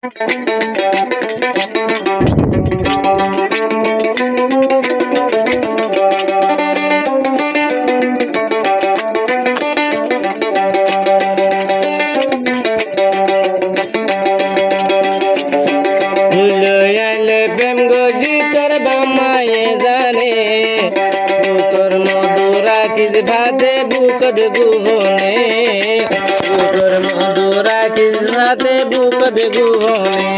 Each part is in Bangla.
প্রেম গজি তোর বামায়ে জানে বুকর মধুরা কিস ভাতে বুকদ গুহনে বুকর মধুরা কিস ভাতে বুকদ গুহনে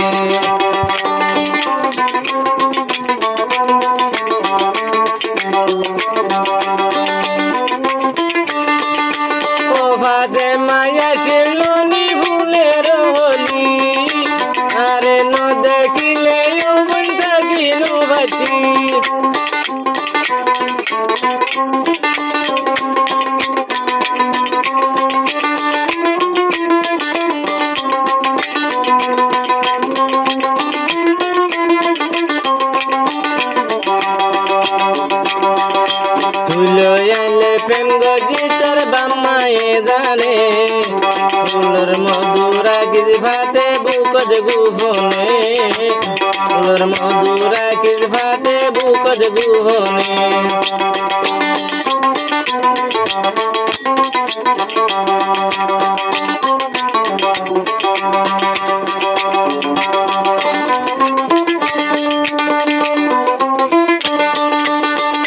ও ভাতে মায়া শিলনি ভুলের হলি আরে ন দেখিলে যৌবন থাকিল বাতি তুলো আইলে প্রেম গজি তোর বামায়ে জানে ফুলর মধুরা কিস ভাতে বুকদ গুহনে ফুলর মধুরা কিস ভাতে বুকদ গুহনে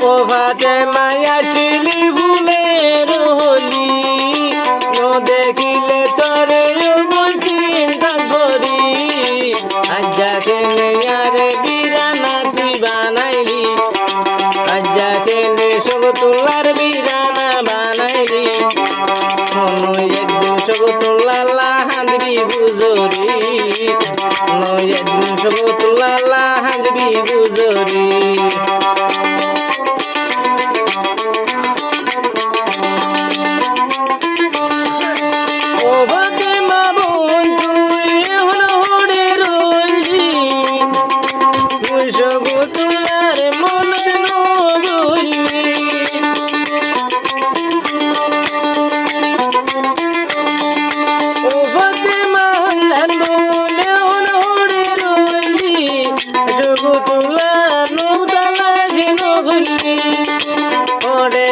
ও ভাতে মায়া শিলি ভুলের হলি ন দেখিলে তরে চিন্তা করি আজ্জাকে নেয়ারে বিরানা তুই বানাইলি আজ্জাকে নে সব তোলার বিরানা বানাইলি নয় একদিন সব তোলালা হাঁদবি বুজরি নয় একদিন সব তোলালা হাঁদবি বুজরি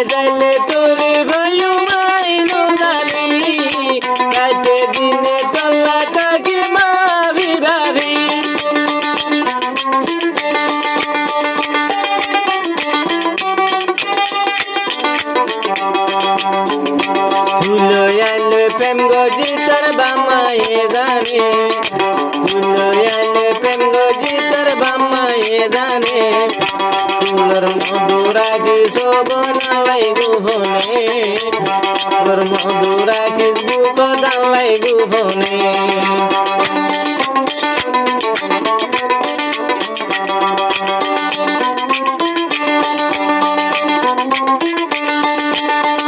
যাইলে তোরে ভাইও মাইনো জানি কাইতে দিনে তল্লা থাকি মাভি ভাবি তুলো আইলে প্রেম গজি তোর বামায়ে জানে তুলো আইলে প্রেম গজি তোর বামায়ে জানে ফুলর মধুরা কিস বনালাই গুহনে ফুলর মধুরা কিস বুক দালাই গুহনে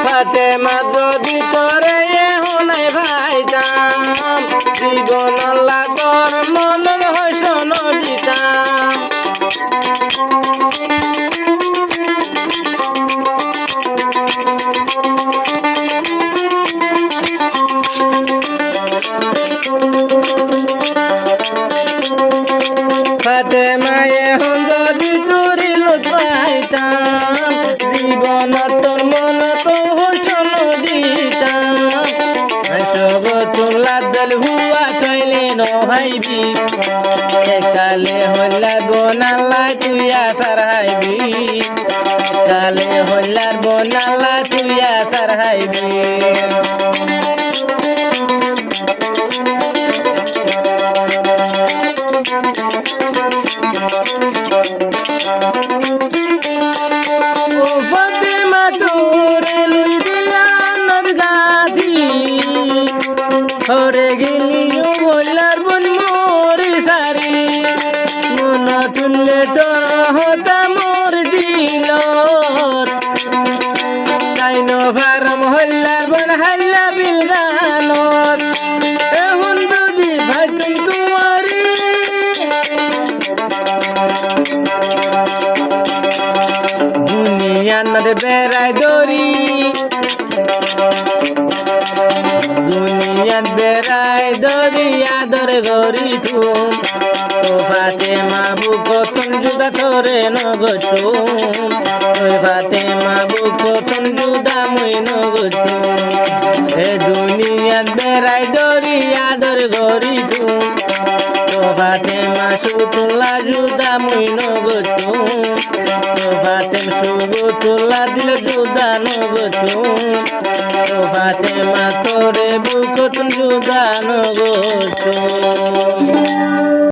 ফাতেমা যদি তোরে হোনাই ভাইতাম জীবন লাগর মন হসন দিতাম ফাতেমায়ে হন যদি তোরে লুৎ পাইতাম জীবন তোর মন তো হসন দিতাম সব তোলা দল হুয়া কইলে ন ভাইবি কালে হল্লা বনালা তুই আসার হাইবি কালে হল্লার বনালা তুই আসার হাইবি ও ফাতেমা তোরে লই দিলাম নরদাদি হরে গেলিও বললার বন মোরে সারি মন তুললে তোর হতা মোর দিল তাইন ফারম হল্লার বন হাল্লা বিল গানত এখন যদি ভাইতুম তোমারি দুনিয়ার মধ্যে বেড়াই দরি দুনিয়ার বেড়াই দরি আদর গরি তুম তো ফাতেমা বুকতন জুদা তোরে নগতুম ওই ফাতেমা বুকতন জুদা মুই নগতুম এ দুনিয়াত বেড়াই দরিয়া দর গরি তুম তো ফাতেমা সুতুল্লা জুদা মুই নগতুম তো ফাতেম সুবতুল্লা দিল জুদা নগতুম তো ফাতেমা তোরে বুকতন জুদা নগতুম